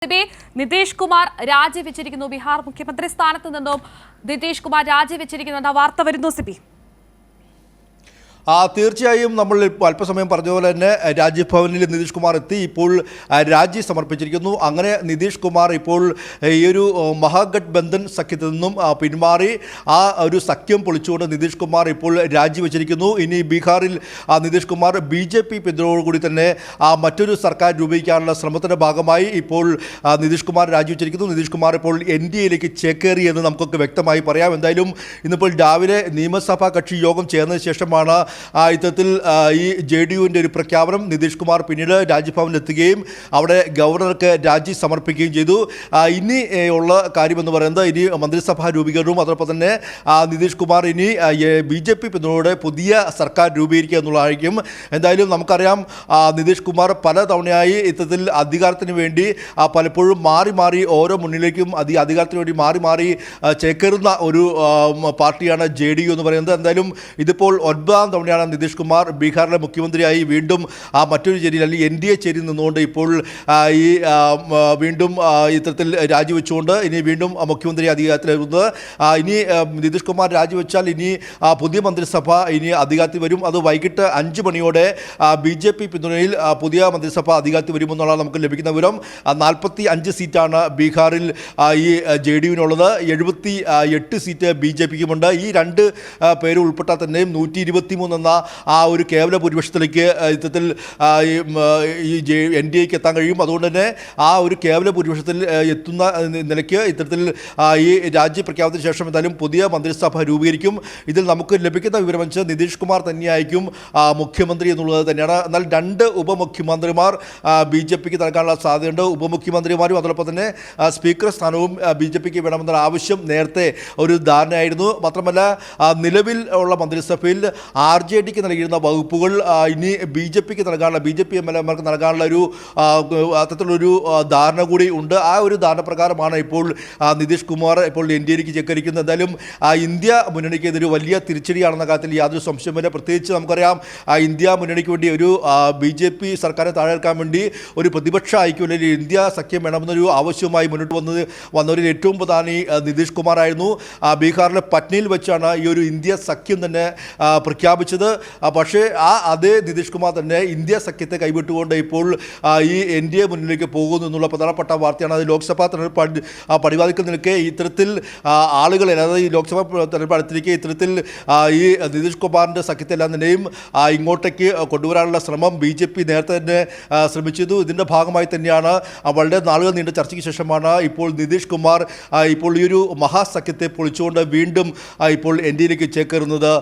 നിതീഷ് കുമാർ രാജിവെച്ചിരിക്കുന്നു. ബീഹാർ മുഖ്യമന്ത്രി സ്ഥാനത്ത് നിന്നും നിതീഷ് കുമാർ രാജിവെച്ചിരിക്കുന്നുണ്ട്. വാർത്ത വരുന്നു സിബി. തീർച്ചയായും നമ്മൾ അല്പസമയം പറഞ്ഞതുപോലെ തന്നെ രാജ്ഭവനിൽ നിതീഷ് കുമാർ എത്തി ഇപ്പോൾ രാജി സമർപ്പിച്ചിരിക്കുന്നു. അങ്ങനെ നിതീഷ് കുമാർ ഇപ്പോൾ ഈ ഒരു മഹാഗഠബന്ധൻ സഖ്യത്തിൽ നിന്നും പിന്മാറി ആ ഒരു സഖ്യം പൊളിച്ചുകൊണ്ട് നിതീഷ് കുമാർ ഇപ്പോൾ രാജിവെച്ചിരിക്കുന്നു. ഇനി ബീഹാറിൽ നിതീഷ് കുമാർ BJP പിന്തുണയോടുകൂടി തന്നെ മറ്റൊരു സർക്കാർ രൂപീകരിക്കാനുള്ള ശ്രമത്തിൻ്റെ ഭാഗമായി ഇപ്പോൾ നിതീഷ് കുമാർ രാജിവെച്ചിരിക്കുന്നു. നിതീഷ് കുമാർ ഇപ്പോൾ NDAയിലേക്ക് ചേക്കേറി എന്ന് നമുക്കൊക്കെ വ്യക്തമായി പറയാം. എന്തായാലും ഇന്നിപ്പോൾ രാവിലെ നിയമസഭാ കക്ഷി യോഗം ചേർന്നതിന് ശേഷമാണ് ഇത്തരത്തിൽ ഈ JDUവിൻ്റെ ഒരു പ്രഖ്യാപനം. നിതീഷ് കുമാർ പിന്നീട് രാജ്ഭവനിലെത്തുകയും അവിടെ ഗവർണർക്ക് രാജി സമർപ്പിക്കുകയും ചെയ്തു. ഇനി ഉള്ള കാര്യമെന്ന് പറയുന്നത് ഇനി മന്ത്രിസഭാ രൂപീകരണവും അതോടൊപ്പം തന്നെ നിതീഷ് കുമാർ ഇനി BJP പിന്തുണയോടെ പുതിയ സർക്കാർ രൂപീകരിക്കുക എന്നുള്ളതായിരിക്കും. എന്തായാലും നമുക്കറിയാം നിതീഷ് കുമാർ പല തവണയായി ഇത്തരത്തിൽ അധികാരത്തിന് വേണ്ടി പലപ്പോഴും മാറി മാറി ഓരോ മുന്നിലേക്കും അധികാരത്തിന് വേണ്ടി മാറി മാറി ചേക്കേറുന്ന ഒരു പാർട്ടിയാണ് JDU എന്ന് പറയുന്നത്. എന്തായാലും ഇതിപ്പോൾ 9ാം തവണയാണ് നിതീഷ് കുമാർ ബീഹാറിലെ മുഖ്യമന്ത്രിയായി വീണ്ടും മറ്റൊരു ചേരിയിൽ അല്ലെങ്കിൽ NDA ചേരിയിൽ നിന്നുകൊണ്ട് ഇപ്പോൾ ഈ വീണ്ടും ഇത്തരത്തിൽ രാജിവെച്ചുകൊണ്ട് ഇനി വീണ്ടും മുഖ്യമന്ത്രി അധികാരത്തിലെത്തുന്നത്. ഇനി നിതീഷ് കുമാർ രാജിവെച്ചാൽ ഇനി പുതിയ മന്ത്രിസഭ ഇനി അധികാരത്തിൽ വരും. അത് വൈകിട്ട് 5 മണിയോടെ BJP പിന്തുണയിൽ പുതിയ മന്ത്രിസഭ അധികാരത്തിൽ വരുമെന്നുള്ളതാണ് നമുക്ക് ലഭിക്കുന്ന വിവരം. 45 സീറ്റാണ് ബീഹാറിൽ ഈ JDUവിനുള്ളത്. 78 സീറ്റ് BJPക്കുമുണ്ട്. ഈ രണ്ട് പേര് ഉൾപ്പെട്ടാൽ തന്നെയും 123 എന്ന ആ ഒരു കേവല ഭൂരിപക്ഷത്തിലേക്ക് ഇത്തരത്തിൽ ഈ NDAക്ക് എത്താൻ കഴിയും. അതുകൊണ്ട് തന്നെ ആ ഒരു കേവല ഭൂരിപക്ഷത്തിൽ എത്തുന്ന നിലയ്ക്ക് ഇത്തരത്തിൽ ഈ രാജ്യപ്രഖ്യാപനത്തിന് ശേഷം എന്തായാലും പുതിയ മന്ത്രിസഭ രൂപീകരിക്കും. ഇതിൽ നമുക്ക് ലഭിക്കുന്ന വിവരമനുസരിച്ച് നിതീഷ് കുമാർ തന്നെയായിരിക്കും മുഖ്യമന്ത്രി എന്നുള്ളത് തന്നെയാണ്. എന്നാൽ 2 ഉപമുഖ്യമന്ത്രിമാർ BJPക്ക് നൽകാനുള്ള സാധ്യതയുണ്ട്. ഉപമുഖ്യമന്ത്രിമാരും അതോടൊപ്പം തന്നെ സ്പീക്കർ സ്ഥാനവും BJPക്ക് വേണമെന്നുള്ള ആവശ്യം നേരത്തെ ഒരു ധാരണയായിരുന്നു. മാത്രമല്ല നിലവിൽ ഉള്ള മന്ത്രിസഭയിൽ RJDക്ക് നൽകിയിരുന്ന വകുപ്പുകൾ ഇനി BJPക്ക് നൽകാനുള്ള BJP MLAമാർക്ക് നൽകാനുള്ള ഒരു അത്തരത്തിലൊരു ധാരണ കൂടി ഉണ്ട്. ആ ഒരു ധാരണ പ്രകാരമാണ് ഇപ്പോൾ നിതീഷ് കുമാർ ഇപ്പോൾ NDAയിലേക്ക് ചേക്കേറിക്കുന്നത്. എന്തായാലും ഇന്ത്യ മുന്നണിക്ക് ഇതൊരു വലിയ തിരിച്ചടിയാണെന്ന കാര്യത്തിൽ യാതൊരു സംശയമില്ല. പ്രത്യേകിച്ച് നമുക്കറിയാം ഇന്ത്യ മുന്നണിക്ക് വേണ്ടി ഒരു BJP സർക്കാരിനെ താഴെക്കാൻ വേണ്ടി ഒരു പ്രതിപക്ഷ ഐക്യം അല്ലെങ്കിൽ ഇന്ത്യ സഖ്യം വേണമെന്നൊരു ആവശ്യവുമായി മുന്നോട്ട് വന്നവരിൽ ഏറ്റവും പ്രധാനി നിതീഷ് കുമാർ ആയിരുന്നു. ബീഹാറിലെ പട്നയിൽ വെച്ചാണ് ഈ ഒരു ഇന്ത്യ സഖ്യം തന്നെ പ്രഖ്യാപിച്ചത്. പക്ഷേ അതേ നിതീഷ് കുമാർ തന്നെ ഇന്ത്യ സഖ്യത്തെ കൈവിട്ടുകൊണ്ട് ഇപ്പോൾ ഈ NDA മുന്നിലേക്ക് പോകുന്നു എന്നുള്ള പ്രധാനപ്പെട്ട വാർത്തയാണ്. അത് ലോക്സഭാ തെരഞ്ഞെടുപ്പ് പടിവാതിക്കൽ നിൽക്കെ ഇത്തരത്തിൽ ആളുകളെ അതായത് ഈ ലോക്സഭാ തെരഞ്ഞെടുപ്പ് അടുത്തിരിക്കെ ഇത്തരത്തിൽ ഈ നിതീഷ് കുമാറിൻ്റെ സഖ്യത്തെല്ലാം തന്നെയും ഇങ്ങോട്ടേക്ക് കൊണ്ടുവരാനുള്ള ശ്രമം BJP നേരത്തെ തന്നെ ശ്രമിച്ചിരുന്നു. ഇതിൻ്റെ ഭാഗമായി തന്നെയാണ് വളരെ നാളുകൾ നീണ്ട ചർച്ചയ്ക്ക് ശേഷമാണ് ഇപ്പോൾ നിതീഷ് കുമാർ ഇപ്പോൾ ഈ ഒരു മഹാസഖ്യത്തെ പൊളിച്ചുകൊണ്ട് വീണ്ടും ഇപ്പോൾ NDAയിലേക്ക് ചേക്കേറുന്നത്.